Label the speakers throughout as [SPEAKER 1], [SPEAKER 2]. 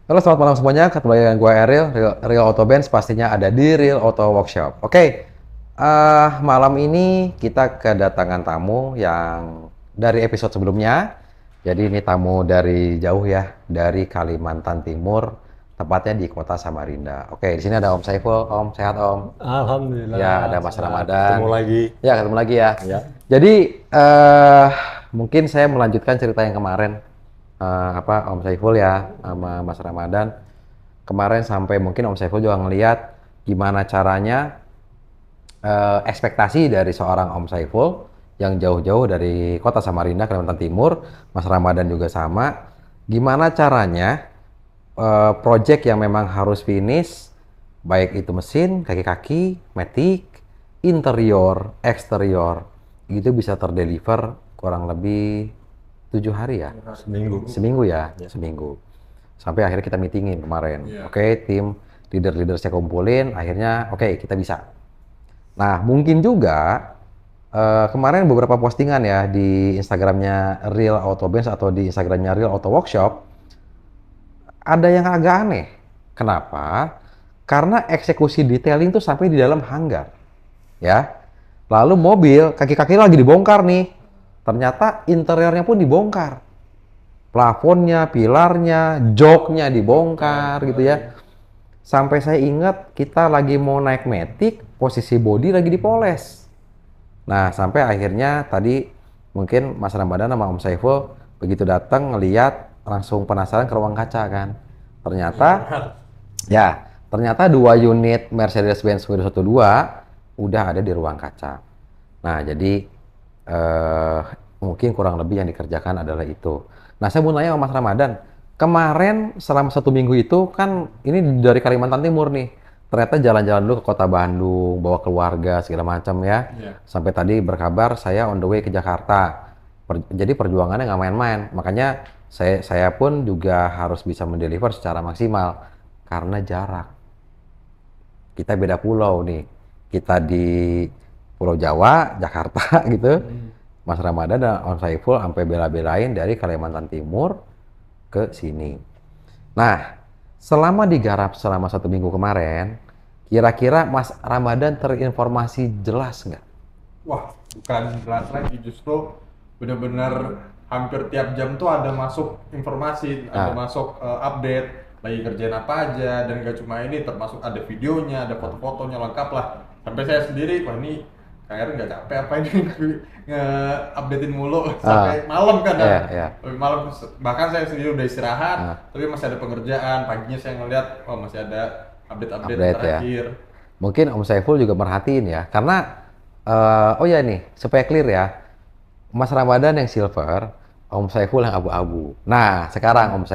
[SPEAKER 1] Halo, selamat malam semuanya. Ketemu lagi dengan gue Ariel, Real Auto Benz pastinya ada di Real Auto Workshop. Oke, malam ini kita kedatangan tamu yang dari episode sebelumnya. Jadi ini tamu dari jauh ya, dari Kalimantan Timur, tepatnya di kota Samarinda. Oke, di sini ada Om Saiful. Om, sehat Om? Ya, ada
[SPEAKER 2] Alhamdulillah,
[SPEAKER 1] Mas
[SPEAKER 2] sehat. Ketemu
[SPEAKER 1] Ramadan.
[SPEAKER 2] lagi.
[SPEAKER 1] Ya, ketemu lagi ya.
[SPEAKER 2] Ya.
[SPEAKER 1] Jadi, mungkin saya melanjutkan cerita yang kemarin. Om Saiful ya, sama Mas Ramadan. Kemarin sampai mungkin Om Saiful juga ngeliat gimana caranya ekspektasi dari seorang Om Saiful yang jauh-jauh dari kota Samarinda, Kalimantan Timur, Mas Ramadan juga sama. Gimana caranya project yang memang harus finish, baik itu mesin, kaki-kaki, matic, interior, eksterior, itu bisa terdeliver kurang lebih 7 hari ya?
[SPEAKER 2] Seminggu.
[SPEAKER 1] Seminggu ya, seminggu. Sampai akhirnya kita meetingin kemarin. Oke, tim leader-leader saya kumpulin, akhirnya oke, kita bisa. Nah, mungkin juga kemarin beberapa postingan ya di Instagramnya Real Auto Benz atau di Instagramnya Real Auto Workshop, ada yang agak aneh. Kenapa? Karena eksekusi detailing tuh sampai di dalam hanggar. Ya. Lalu mobil, kaki-kaki lagi dibongkar nih. Ternyata interiornya pun dibongkar. Plafonnya, pilarnya, joknya dibongkar gitu ya. Sampai saya ingat kita lagi mau naik matic, posisi bodi lagi dipoles. Nah, sampai akhirnya tadi mungkin Mas Ramadan sama Om Saiful begitu datang ngeliat langsung penasaran ke ruang kaca kan. Ternyata ternyata 2 unit Mercedes-Benz W112 udah ada di ruang kaca. Nah, jadi mungkin kurang lebih yang dikerjakan adalah itu. Nah, saya mau nanya sama Mas Ramadan, kemarin selama 1 minggu itu kan ini dari Kalimantan Timur nih, ternyata jalan-jalan dulu ke kota Bandung, bawa keluarga segala macam ya. Sampai tadi berkabar saya on the way ke Jakarta. Jadi perjuangannya nggak main-main. Makanya saya pun juga harus bisa mendeliver secara maksimal karena jarak. Kita beda pulau nih. Kita di Pulau Jawa, Jakarta gitu. Mas Ramadan dan Om Saiful sampai bela-belain dari Kalimantan Timur ke sini. Nah, selama digarap selama 1 minggu kemarin, kira-kira Mas Ramadan terinformasi jelas nggak?
[SPEAKER 3] Wah, bukan jelas lagi, justru benar-benar hampir tiap jam tuh ada masuk informasi, ada masuk update, lagi kerjain apa aja, dan gak cuma ini, termasuk ada videonya, ada foto-fotonya lengkap lah. Sampai saya sendiri, wah ini kayaknya nggak capek apa ini nge-updatein mulu sampai malam kadang. Sampai malam, bahkan saya sendiri udah istirahat, tapi masih ada pengerjaan. Paginya saya ngeliat, oh masih ada update-update terakhir.
[SPEAKER 1] Ya. Mungkin Om Saiful juga merhatiin ya, karena oh ya nih, supaya clear ya, Mas Ramadan yang silver, Om Saiful yang abu-abu. Nah, sekarang Om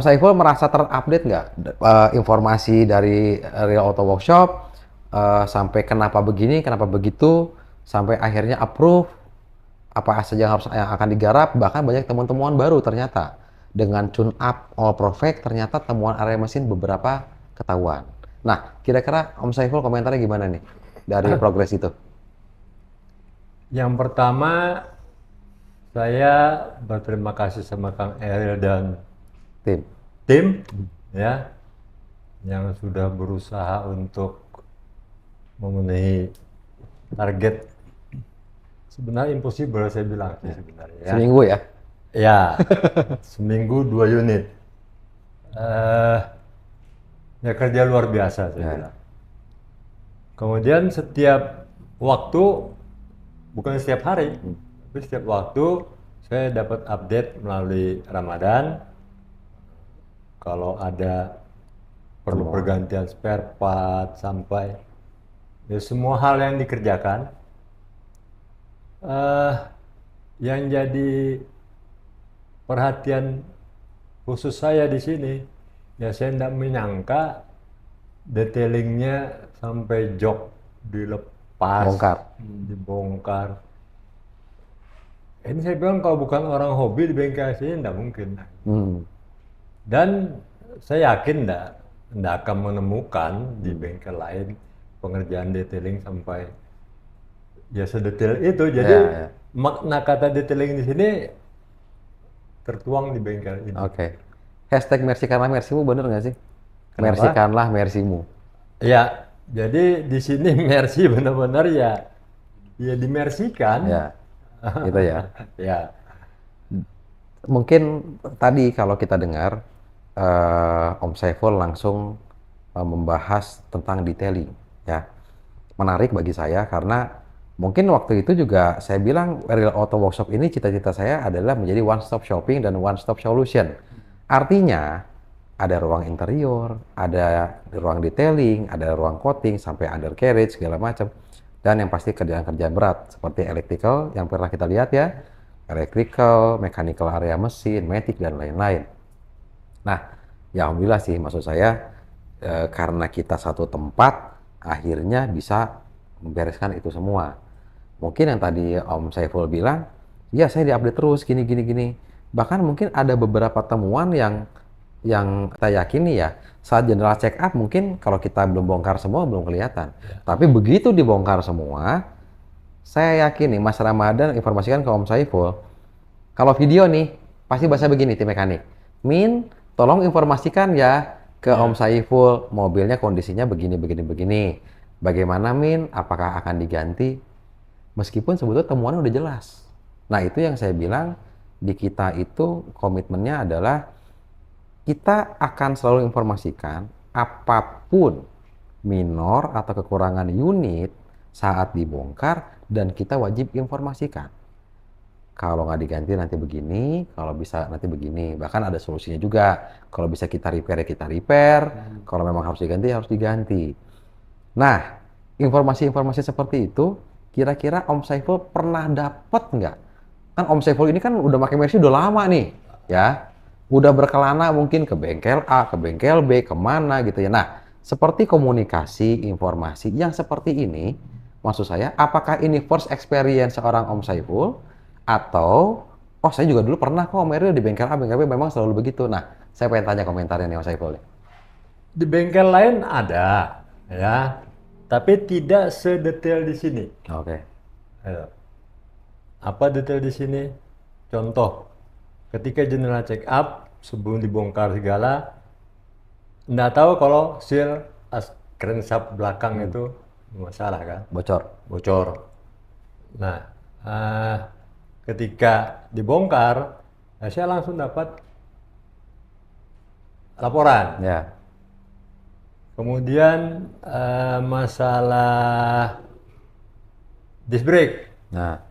[SPEAKER 1] Saiful merasa terupdate nggak informasi dari Real Auto Workshop sampai kenapa begini, kenapa begitu, sampai akhirnya approve apa saja yang akan digarap, bahkan banyak temuan-temuan baru ternyata. Dengan tune up all perfect, ternyata temuan area mesin beberapa ketahuan. Nah, kira-kira Om Saiful komentarnya gimana nih dari progres itu?
[SPEAKER 2] Yang pertama, saya berterima kasih sama Kang Eril dan tim ya yang sudah berusaha untuk memenuhi target. Sebenarnya impossible saya bilang sih sebenarnya. Ya.
[SPEAKER 1] Seminggu ya?
[SPEAKER 2] Ya, seminggu 2 unit. Ya kerja luar biasa saya bilang. Kemudian setiap waktu, bukan setiap hari, tapi setiap waktu saya dapat update melalui Ramadan. Kalau ada perlu pergantian spare part sampai ya semua hal yang dikerjakan. Yang jadi perhatian khusus saya di sini, ya saya tidak menyangka detailingnya sampai jok dilepas, dibongkar. Ini saya bilang kalau bukan orang hobi di bengkel sini tidak mungkin. Dan saya yakin tidak akan menemukan di bengkel lain pengerjaan detailing sampai ya sedetail itu. Jadi makna kata detailing di sini tertuang di bengkel ini.
[SPEAKER 1] Oke. hashtag mersikanlah mersimu bener nggak sih?
[SPEAKER 2] Kenapa?
[SPEAKER 1] Mersikanlah mersimu.
[SPEAKER 2] Ya, jadi di sini mercy benar-benar ya dimersikan.
[SPEAKER 1] Ya, gitu ya.
[SPEAKER 2] Ya,
[SPEAKER 1] Mungkin tadi kalau kita dengar Om Saiful langsung membahas tentang detailing, ya. Menarik bagi saya karena mungkin waktu itu juga saya bilang Real Auto Workshop ini cita-cita saya adalah menjadi one stop shopping dan one stop solution. Artinya ada ruang interior, ada ruang detailing, ada ruang coating sampai undercarriage segala macam. Dan yang pasti kerjaan-kerjaan berat seperti electrical yang pernah kita lihat ya, electrical, mechanical area mesin, matic dan lain-lain. Nah, ya alhamdulillah sih maksud saya karena kita satu tempat akhirnya bisa membereskan itu semua. Mungkin yang tadi Om Saiful bilang, ya saya diupdate terus gini gini gini. Bahkan mungkin ada beberapa temuan yang kita yakini ya saat general check up mungkin kalau kita belum bongkar semua belum kelihatan. Tapi begitu dibongkar semua, saya yakin nih Mas Ramadan informasikan ke Om Saiful, kalau video nih pasti bahasa begini tim mekanik. Min, tolong informasikan ya ke Om Saiful mobilnya kondisinya begini begini begini. Bagaimana Min? Apakah akan diganti? Meskipun sebetulnya temuannya udah jelas. Nah itu yang saya bilang di kita itu komitmennya adalah kita akan selalu informasikan apapun minor atau kekurangan unit saat dibongkar dan kita wajib informasikan. Kalau nggak diganti nanti begini, kalau bisa nanti begini. Bahkan ada solusinya juga. Kalau bisa kita repair ya kita repair. Kalau memang harus diganti harus diganti. Nah, informasi-informasi seperti itu kira-kira Om Saiful pernah dapat nggak? Kan Om Saiful ini kan udah pakai Mercy udah lama nih, ya. Udah berkelana mungkin ke bengkel A, ke bengkel B, kemana gitu ya. Nah, seperti komunikasi, informasi yang seperti ini, maksud saya, apakah ini first experience seorang Om Saiful, atau, oh saya juga dulu pernah kok Om Eril di bengkel A, bengkel B memang selalu begitu. Nah, saya pengen tanya komentarnya nih Om Saiful.
[SPEAKER 2] di bengkel lain ada, ya, tapi tidak sedetail di sini.
[SPEAKER 1] Oke.
[SPEAKER 2] Ayo. Apa detail di sini? Contoh, ketika general check up sebelum dibongkar segala, nggak tahu kalau seal crankshaft belakang itu masalah kan? Bocor. Nah, ketika dibongkar, saya langsung dapat laporan.
[SPEAKER 1] Ya.
[SPEAKER 2] Kemudian masalah disc brake.
[SPEAKER 1] Nah,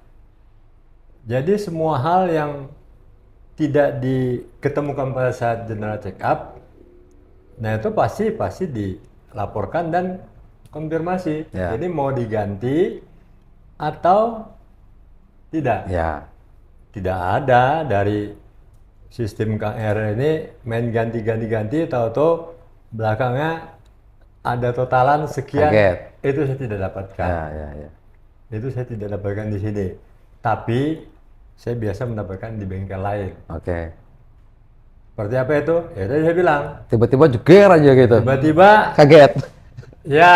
[SPEAKER 2] Jadi semua hal yang tidak diketemukan pada saat general check up, nah itu pasti dilaporkan dan konfirmasi.
[SPEAKER 1] Ya.
[SPEAKER 2] Jadi mau diganti atau tidak.
[SPEAKER 1] ya.
[SPEAKER 2] Tidak ada dari sistem KR ini main ganti-ganti, tahu-tahu belakangnya ada totalan sekian.
[SPEAKER 1] Kaget.
[SPEAKER 2] Itu saya tidak dapatkan.
[SPEAKER 1] Ya.
[SPEAKER 2] Itu saya tidak dapatkan di sini. Tapi saya biasa mendapatkan di bengkel lain.
[SPEAKER 1] Oke.
[SPEAKER 2] Seperti apa itu? Ya tadi saya bilang.
[SPEAKER 1] Tiba-tiba jeger aja gitu.
[SPEAKER 2] Tiba-tiba,
[SPEAKER 1] Kaget.
[SPEAKER 2] ya.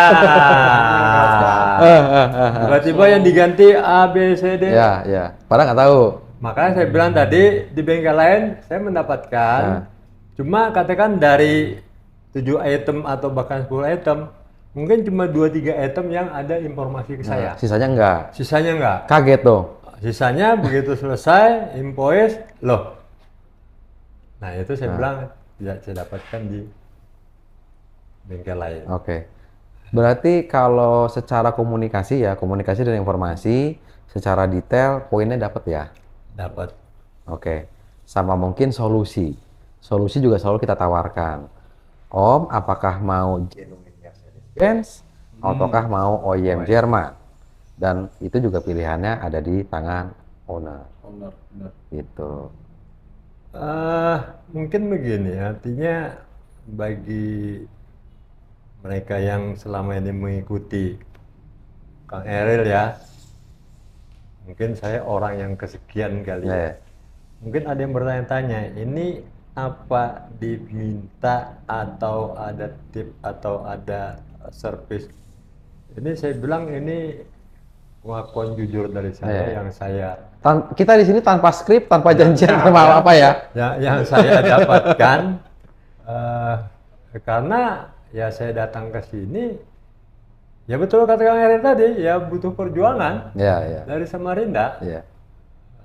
[SPEAKER 2] Tiba-tiba yang diganti A, B, C, D.
[SPEAKER 1] Ya. Padahal nggak tahu.
[SPEAKER 2] Makanya saya bilang tadi di bengkel lain saya mendapatkan. Cuma katakan dari 7 item atau bahkan 10 item, mungkin cuma 2-3 item yang ada informasi ke saya.
[SPEAKER 1] Sisanya enggak.
[SPEAKER 2] Sisanya enggak.
[SPEAKER 1] Kaget tuh.
[SPEAKER 2] Sisanya begitu selesai, invoice, loh. Nah itu saya bilang tidak saya dapatkan di bengkel lain.
[SPEAKER 1] Oke. Berarti kalau secara komunikasi dan informasi, secara detail poinnya dapat ya?
[SPEAKER 2] Dapat.
[SPEAKER 1] Oke. Sama mungkin solusi. Solusi juga selalu kita tawarkan. Om, apakah mau genuine Mercedes-Benz ataukah mau OEM Jerman? Dan itu juga pilihannya ada di tangan owner.
[SPEAKER 3] Benar.
[SPEAKER 1] Gitu.
[SPEAKER 2] Mungkin begini, artinya bagi mereka yang selama ini mengikuti Kang Eril ya, mungkin saya orang yang kesekian kali ya. Mungkin ada yang bertanya-tanya, ini apa diminta atau ada tip atau ada service? Ini saya bilang ini pengakuan jujur dari saya yang saya
[SPEAKER 1] Kita di sini tanpa skrip, tanpa janjian sama apa ya?
[SPEAKER 2] yang saya dapatkan Karena ya saya datang ke sini, ya betul kata Kang Eri tadi, ya butuh perjuangan
[SPEAKER 1] Ya.
[SPEAKER 2] dari Samarinda.
[SPEAKER 1] Ya.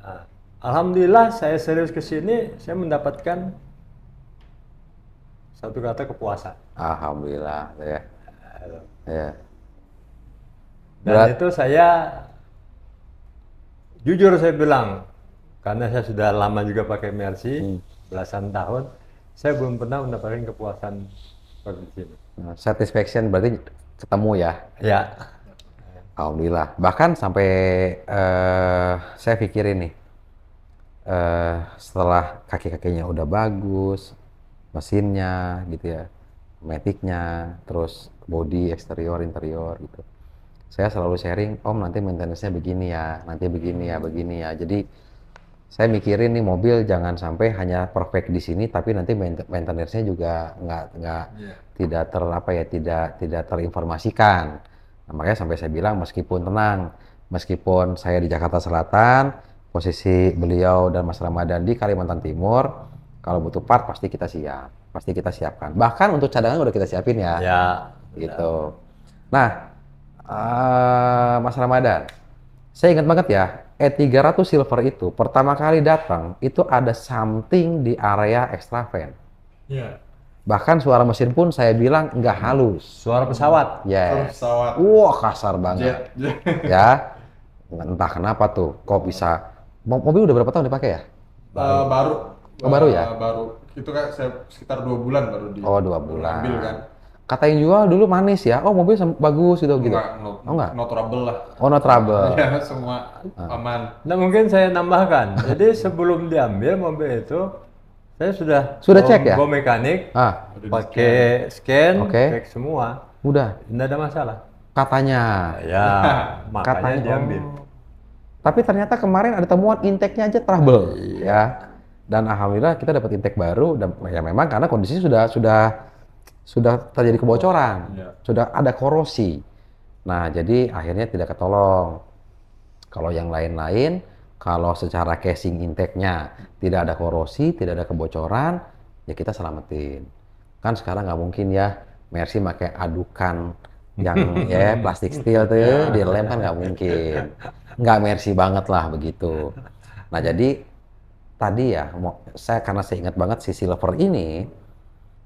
[SPEAKER 2] Nah, alhamdulillah saya serius ke sini, saya mendapatkan satu kata kepuasan.
[SPEAKER 1] Alhamdulillah ya. Ya.
[SPEAKER 2] Dan itu saya jujur saya bilang, karena saya sudah lama juga pakai Mercy, belasan tahun, saya belum pernah mendapatkan kepuasan seperti ini.
[SPEAKER 1] Nah, satisfaction berarti ketemu ya.
[SPEAKER 2] Ya,
[SPEAKER 1] Alhamdulillah. Bahkan sampai saya pikirin nih, setelah kaki-kakinya udah bagus, mesinnya gitu ya, maticnya, terus body, eksterior, interior gitu. Saya selalu sharing, Om nanti maintenance-nya begini ya, nanti begini ya, begini ya. Jadi saya mikirin nih mobil jangan sampai hanya perfect di sini, tapi nanti maintenance-nya juga nggak tidak terinformasikan. Nah, makanya sampai saya bilang meskipun tenang, meskipun saya di Jakarta Selatan, posisi beliau dan Mas Ramadan di Kalimantan Timur, kalau butuh part pasti kita siapkan. Bahkan untuk cadangan udah kita siapin ya.
[SPEAKER 2] ya,
[SPEAKER 1] Gitu. Nah, Mas Ramadan, saya ingat banget ya, E300 Silver itu pertama kali datang itu ada something di area extra fan.
[SPEAKER 3] Iya.
[SPEAKER 1] Bahkan suara mesin pun saya bilang nggak halus.
[SPEAKER 2] suara pesawat.
[SPEAKER 1] Yes.
[SPEAKER 3] Pesawat.
[SPEAKER 1] Wah, kasar banget.
[SPEAKER 3] Jet.
[SPEAKER 1] Ya, entah kenapa tuh, kok bisa. Mobil udah berapa tahun dipakai ya?
[SPEAKER 3] Baru.
[SPEAKER 1] Oh, baru ya?
[SPEAKER 3] Baru. Itu kan saya sekitar 2 bulan baru di.
[SPEAKER 1] Oh, 2 bulan.
[SPEAKER 3] Ambil kan.
[SPEAKER 1] Kata yang jual dulu manis ya, oh mobil bagus gitu.
[SPEAKER 3] Enggak,
[SPEAKER 1] Oh enggak?
[SPEAKER 3] no trouble lah.
[SPEAKER 1] Oh no trouble.
[SPEAKER 3] Ya, semua aman.
[SPEAKER 2] Nah mungkin saya nambahkan, jadi sebelum diambil mobil itu, saya
[SPEAKER 1] Sudah cek ya?
[SPEAKER 2] Go mekanik,
[SPEAKER 1] Ah,
[SPEAKER 2] pakai scan,
[SPEAKER 1] Oke.
[SPEAKER 2] cek semua,
[SPEAKER 1] udah.
[SPEAKER 2] tidak ada masalah.
[SPEAKER 1] Katanya.
[SPEAKER 2] Ya, makanya diambil.
[SPEAKER 1] Tapi ternyata kemarin ada temuan intake-nya aja trouble, ya. Dan alhamdulillah kita dapat intake baru dan ya memang karena kondisi sudah terjadi kebocoran,
[SPEAKER 3] Iya.
[SPEAKER 1] sudah ada korosi. Nah, jadi akhirnya tidak ketolong. Kalau yang lain-lain, kalau secara casing intake-nya tidak ada korosi, tidak ada kebocoran, ya kita selamatin. Kan sekarang nggak mungkin ya, Mercy pakai adukan yang ya plastik steel tuh dilem kan nggak mungkin. Nggak Mercy banget lah begitu. Nah, jadi tadi ya, karena saya ingat banget si Silver ini,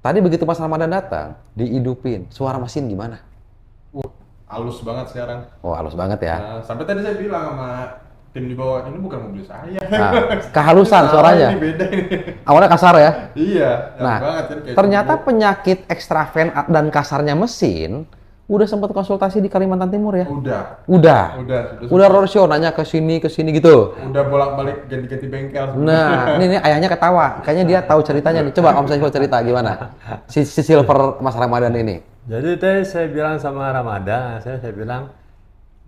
[SPEAKER 1] tadi begitu Mas Ramadan datang, dihidupin, suara mesin gimana?
[SPEAKER 3] Halus banget sekarang.
[SPEAKER 1] Oh, halus banget ya.
[SPEAKER 3] Nah, sampai tadi saya bilang sama tim di bawah, ini bukan mobil saya.
[SPEAKER 1] Nah, kehalusan
[SPEAKER 3] Salah,
[SPEAKER 1] suaranya.
[SPEAKER 3] Ini beda ini.
[SPEAKER 1] Awalnya kasar ya.
[SPEAKER 3] Iya, halus
[SPEAKER 1] Nah,
[SPEAKER 3] banget kan. Kayak
[SPEAKER 1] ternyata
[SPEAKER 3] turbo.
[SPEAKER 1] penyakit extra fan dan kasarnya mesin udah sempat konsultasi di Kalimantan Timur ya.
[SPEAKER 3] Udah
[SPEAKER 1] Udah roadshow nanya ke sini gitu.
[SPEAKER 3] udah bolak-balik ganti-ganti bengkel.
[SPEAKER 1] Nah, ini ayahnya ketawa. Kayaknya dia tahu ceritanya nih. Coba Om Saiful cerita gimana si Silver Mas Ramadan ini.
[SPEAKER 2] Jadi tadi saya bilang sama Ramadan, saya bilang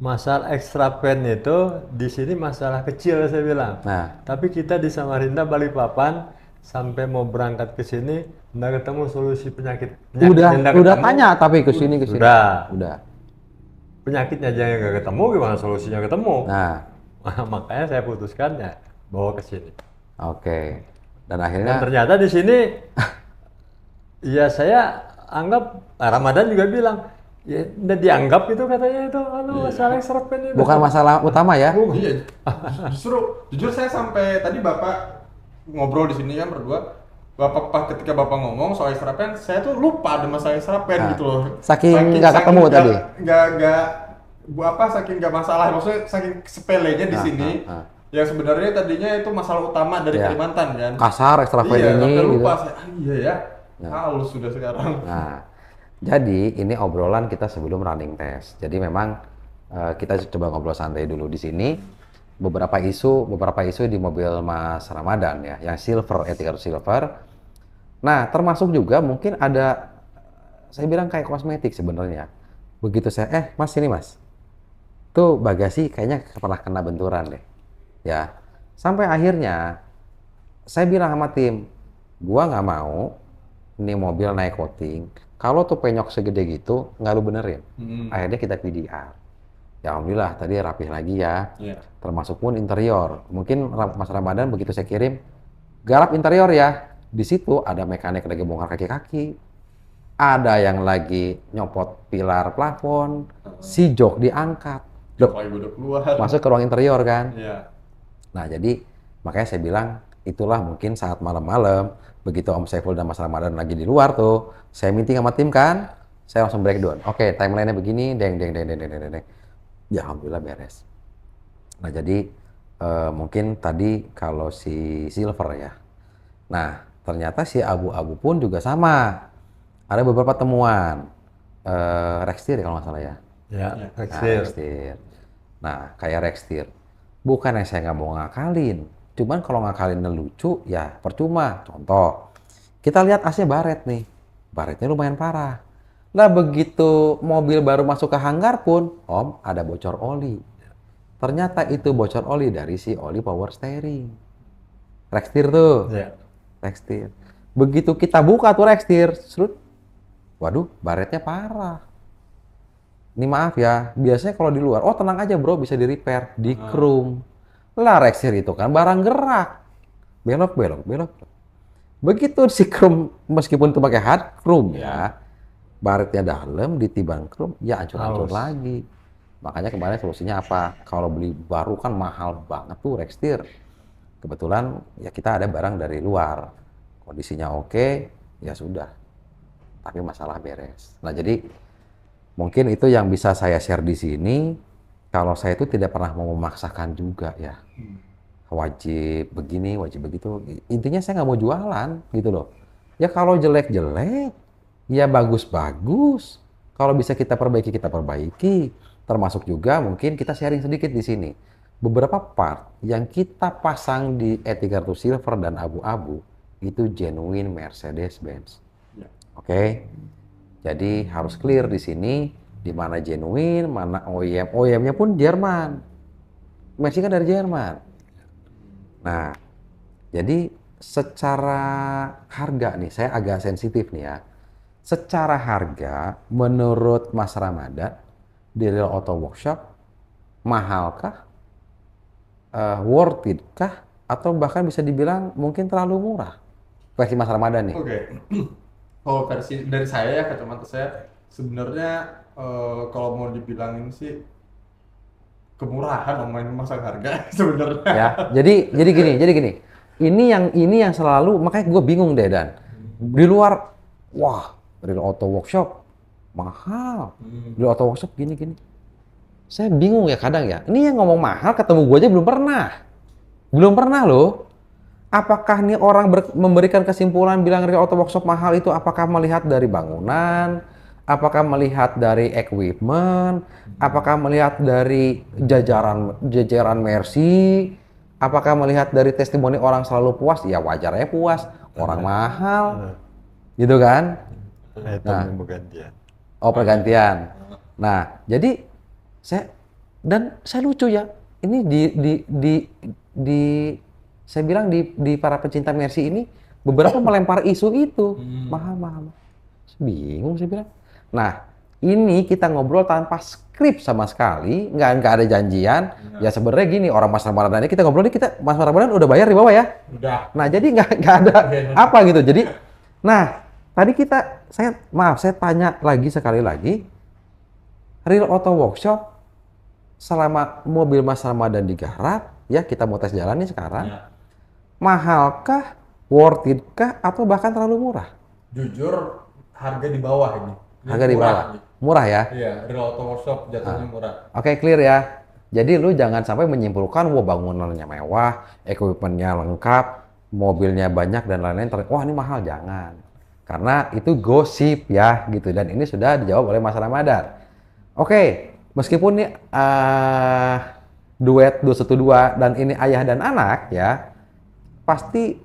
[SPEAKER 2] masalah extra fan itu di sini masalah kecil saya bilang.
[SPEAKER 1] Nah,
[SPEAKER 2] Tapi kita di Samarinda Balikpapan sampai mau berangkat ke sini nggak ketemu solusi penyakit yang
[SPEAKER 1] udah
[SPEAKER 2] nggak ketemu.
[SPEAKER 1] tanya tapi ke sini.
[SPEAKER 2] Udah.
[SPEAKER 1] Udah.
[SPEAKER 2] Penyakitnya aja yang nggak ketemu, gimana solusinya ketemu?
[SPEAKER 1] Nah,
[SPEAKER 2] Makanya saya putuskan ya bawa ke sini.
[SPEAKER 1] oke. Dan
[SPEAKER 2] Dan
[SPEAKER 1] akhirnya
[SPEAKER 2] ternyata di sini ya saya anggap Ramadan juga bilang ya udah dianggap itu katanya itu masalah extra fan itu.
[SPEAKER 1] bukan masalah utama ya.
[SPEAKER 3] Iya, justru jujur saya sampai tadi Bapak ngobrol di sini kan berdua. Ketika Bapak ngomong soal extra pen, saya tuh lupa ada masalah extra pen
[SPEAKER 1] Nah,
[SPEAKER 3] gitu loh.
[SPEAKER 1] saking nggak ketemu tadi.
[SPEAKER 3] Saking nggak masalah, maksudnya saking sepelenya di sini. Yang sebenarnya tadinya itu masalah utama dari
[SPEAKER 1] Ya.
[SPEAKER 3] Kalimantan kan.
[SPEAKER 1] Kasar extra fan
[SPEAKER 3] Iya,
[SPEAKER 1] ini
[SPEAKER 3] sampai
[SPEAKER 1] gitu.
[SPEAKER 3] lupa saya. Iya ya. Halus sudah sekarang.
[SPEAKER 1] Nah, jadi ini obrolan kita sebelum running test. Jadi memang kita coba ngobrol santai dulu di sini. Beberapa isu di mobil Mas Ramadan ya, yang silver, E300 silver. Nah, termasuk juga mungkin ada, saya bilang kayak kosmetik sebenarnya. Begitu saya, Mas ini Mas, tuh bagasi kayaknya pernah kena benturan deh. Ya, sampai akhirnya saya bilang sama tim, gua nggak mau ini mobil naik coating. Kalau tuh penyok segede gitu, nggak lu benerin. Akhirnya kita PDR. Ya alhamdulillah tadi rapih lagi ya.
[SPEAKER 3] Iya.
[SPEAKER 1] Termasuk pun interior. Mungkin Mas Ramadan begitu saya kirim, garap interior ya. Di situ ada mekanik lagi bongkar kaki-kaki, ada yang lagi nyopot pilar plafon, si jok diangkat,
[SPEAKER 3] Jok lagi udah keluar.
[SPEAKER 1] masuk ke ruang interior kan.
[SPEAKER 3] Iya.
[SPEAKER 1] Nah, jadi makanya saya bilang itulah mungkin saat malam-malam begitu Om Saiful dan Mas Ramadan lagi di luar tuh, saya meeting sama tim kan, saya langsung breakdown. Oke, timeline-nya begini, deng deng deng deng deng deng deng. Ya alhamdulillah beres. Nah, jadi mungkin tadi kalau si Silver ya. Nah, ternyata si Abu-Abu pun juga sama. Ada beberapa temuan. Rextir kalau nggak salah ya.
[SPEAKER 2] Ya,
[SPEAKER 1] Nah,
[SPEAKER 2] Rextir.
[SPEAKER 1] Rextir. Nah, kayak Rextir. Bukannya saya nggak mau ngakalin. Cuman kalau ngakalinnya lucu, ya percuma. Contoh, kita lihat AC baret nih. Baretnya lumayan parah. Nah, begitu mobil baru masuk ke hanggar pun, Om, ada bocor oli. Ternyata itu bocor oli dari si oli power steering. Rextir tuh.
[SPEAKER 2] Ya.
[SPEAKER 1] Rextir. Begitu kita buka tuh Rextir, serut. Waduh, baretnya parah. Ini maaf ya, biasanya kalau di luar, oh tenang aja bro, bisa di repair, di chrome. Lah Rextir itu kan barang gerak. Belok, belok, belok. Begitu si chrome, meskipun itu pakai hard chrome ya, baretnya dalam, ditiban chrome, ya hancur-hancur
[SPEAKER 2] Haus.
[SPEAKER 1] lagi. Makanya kemarin solusinya apa? Kalau beli baru kan mahal banget tuh Rextir. Kebetulan ya kita ada barang dari luar. Kondisinya oke, ya sudah. Tapi masalah beres. Nah, jadi mungkin itu yang bisa saya share di sini. Kalau saya itu tidak pernah mau memaksakan juga ya. Wajib begini, wajib begitu. Intinya saya nggak mau jualan gitu loh. Ya kalau jelek-jelek, ya bagus-bagus. Kalau bisa kita perbaiki. Termasuk juga mungkin kita sharing sedikit di sini. Beberapa part yang kita pasang di E300 Silver dan abu-abu itu genuine Mercedes-Benz.
[SPEAKER 3] Ya.
[SPEAKER 1] Oke. Jadi harus clear di sini di mana genuine, mana OEM. OEM-nya pun Jerman. Mercy kan dari Jerman. Nah, jadi secara harga nih, saya agak sensitif nih ya. Secara harga, menurut Mas Ramadan, di Real Auto Workshop, mahalkah? Worth it kah? Atau bahkan bisa dibilang mungkin terlalu murah? Versi Mas Ramadan nih.
[SPEAKER 3] Oke. Kalau versi dari saya ya, kacamata saya, sebenarnya kalau mau dibilangin sih kemurahan main masang harga sebenarnya.
[SPEAKER 1] Ya, jadi gini. Ini yang selalu makanya gue bingung deh Dan. Di luar, wah, Real Auto Workshop mahal. Real Auto Workshop gini. Saya bingung ya kadang ya. Ini yang ngomong mahal ketemu gue aja belum pernah loh. Apakah nih orang memberikan kesimpulan bilang Real Auto Workshop mahal itu apakah melihat dari bangunan, apakah melihat dari equipment, apakah melihat dari jajaran Mercy, apakah melihat dari testimoni orang selalu puas? Ya wajar aja puas, orang mahal, gitu kan?
[SPEAKER 2] Nah, gantian.
[SPEAKER 1] Oh pergantian. Nah jadi saya lucu ya. Ini saya bilang di para pecinta Mercy ini beberapa melempar isu itu mahal. Bingung saya bilang. Nah, ini kita ngobrol tanpa skrip sama sekali, nggak ada janjian. Ya sebenarnya gini, orang Mas Ramadan ini kita ngobrol ini Mas Ramadan udah bayar di bawah ya.
[SPEAKER 3] Udah.
[SPEAKER 1] Nah, jadi nggak ada apa gitu. Jadi, nah tadi saya tanya lagi sekali lagi, Real Auto Workshop selama mobil Mas Ramadan digarap, ya kita mau tes jalan nih sekarang, mahalkah, worth it kah, atau bahkan terlalu murah?
[SPEAKER 3] Jujur harga di bawah ini.
[SPEAKER 1] Harga di bawah.
[SPEAKER 3] Nih.
[SPEAKER 1] Murah ya?
[SPEAKER 3] Iya, Real Auto Workshop jatuhnya murah.
[SPEAKER 1] Oke, clear ya. Jadi lu jangan sampai menyimpulkan, wah bangunannya mewah, equipment-nya lengkap, mobilnya banyak dan lain-lain. Wah ini mahal, jangan. Karena itu gosip ya, gitu. Dan ini sudah dijawab oleh Mas Ramadan. Oke, meskipun ini duet 212 dan ini ayah dan anak ya, pasti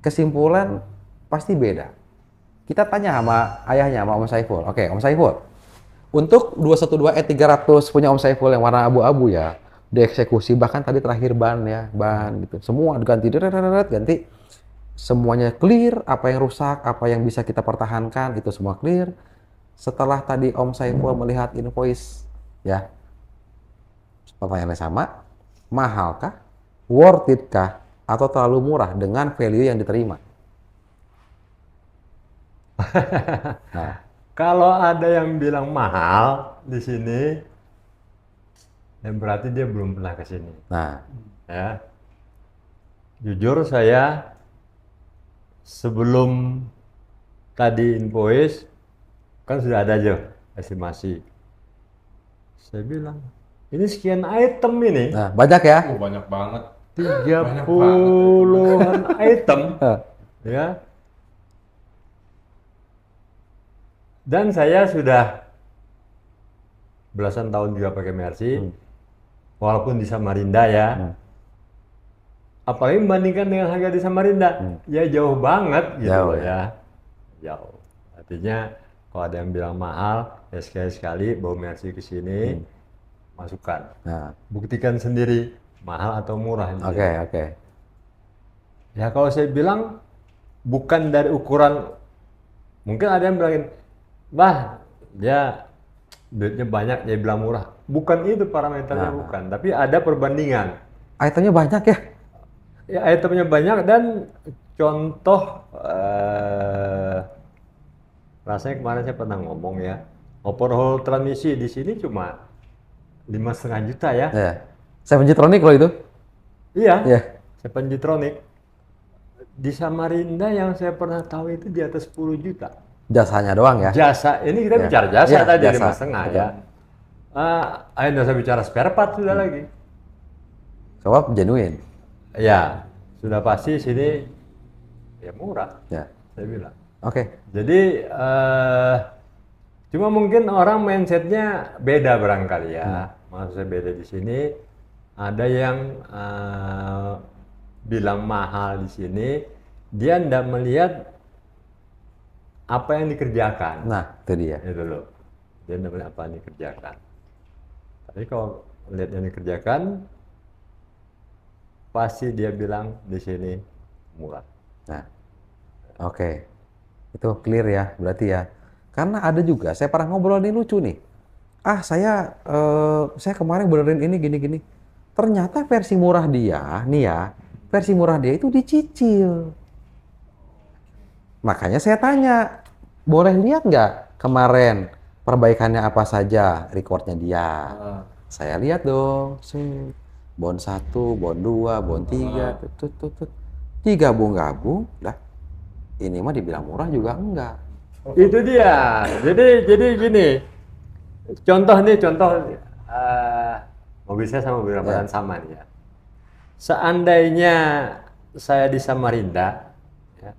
[SPEAKER 1] kesimpulan pasti beda. Kita tanya sama ayahnya, sama Om Saiful. Oke, Om Saiful. Untuk 212 E300 punya Om Saiful yang warna abu-abu ya, dieksekusi bahkan tadi terakhir ban gitu. Semua ganti, ganti. Semuanya clear, apa yang rusak, apa yang bisa kita pertahankan, itu semua clear. Setelah tadi Om Saiful melihat invoice, ya, pertanyaannya sama, mahalkah, worth it kah, atau terlalu murah dengan value yang diterima? Nah,
[SPEAKER 2] Kalau ada yang bilang mahal di sini, ya berarti dia belum pernah ke sini.
[SPEAKER 1] nah,
[SPEAKER 2] Ya, jujur saya sebelum tadi invoice kan sudah ada aja estimasi. Saya bilang, ini sekian item ini,
[SPEAKER 1] nah, banyak ya.
[SPEAKER 3] Banyak banget.
[SPEAKER 2] 30-an item, ya. Dan saya sudah belasan tahun juga pakai Mercy, walaupun di Samarinda ya. Apalagi membandingkan dengan harga di Samarinda, ya jauh banget gitu
[SPEAKER 1] Jauh,
[SPEAKER 2] loh ya. Jauh. Artinya kalau ada yang bilang mahal, ya sekali-sekali bawa Mercy ke sini, masukkan.
[SPEAKER 1] Nah,
[SPEAKER 2] Buktikan sendiri mahal atau murah. di
[SPEAKER 1] oke,
[SPEAKER 2] sini.
[SPEAKER 1] oke.
[SPEAKER 2] Ya kalau saya bilang bukan dari ukuran, mungkin ada yang bilangin, bah dia duitnya banyak, dia bilang murah. Bukan itu parameternya, bukan. Tapi ada perbandingan.
[SPEAKER 1] Itemnya banyak ya.
[SPEAKER 2] Ya itemnya banyak dan contoh, rasanya kemarin saya pernah ngomong ya, overhaul transmisi di sini cuma 5,5 juta ya.
[SPEAKER 1] Ya. Saya Jetronic loh itu.
[SPEAKER 2] Iya,
[SPEAKER 1] Ya.
[SPEAKER 2] Seven Jitronic. Di Samarinda yang saya pernah tahu itu di atas 10 juta.
[SPEAKER 1] Jasanya doang ya.
[SPEAKER 2] Jasa, ini kita
[SPEAKER 1] Ya.
[SPEAKER 2] bicara jasa
[SPEAKER 1] Ya,
[SPEAKER 2] tadi,
[SPEAKER 1] jasa.
[SPEAKER 2] 5,5
[SPEAKER 1] Betul.
[SPEAKER 2] ya. Ayo nggak usah bicara spare part sudah lagi.
[SPEAKER 1] Sebab genuine.
[SPEAKER 2] Ya, sudah pasti sini ya murah,
[SPEAKER 1] Ya.
[SPEAKER 2] saya bilang.
[SPEAKER 1] Oke.
[SPEAKER 2] Jadi cuma mungkin orang mindsetnya beda barangkali ya. Maksudnya beda di sini. Ada yang bilang mahal di sini, dia tidak melihat apa yang dikerjakan.
[SPEAKER 1] Nah, itu dia.
[SPEAKER 2] Itu loh. Dia tidak melihat apa yang dikerjakan. Tapi kalau lihat yang dikerjakan, pasti dia bilang di sini murah.
[SPEAKER 1] Nah, oke. Itu clear ya, berarti ya. Karena ada juga, saya pernah ngobrol ini lucu nih. Saya kemarin benerin ini gini-gini. Ternyata versi murah dia, nih ya, versi murah dia itu dicicil. Makanya saya tanya, boleh lihat nggak kemarin perbaikannya apa saja, recordnya dia. Saya lihat dong, bon 1, bon 2, bon 3, tut. Digabung-gabung, lah ini mah dibilang murah juga enggak.
[SPEAKER 2] Itu dia. Jadi gini. Contoh mobil saya sama mobil Ramadan sama nih ya. Seandainya saya di Samarinda, ya,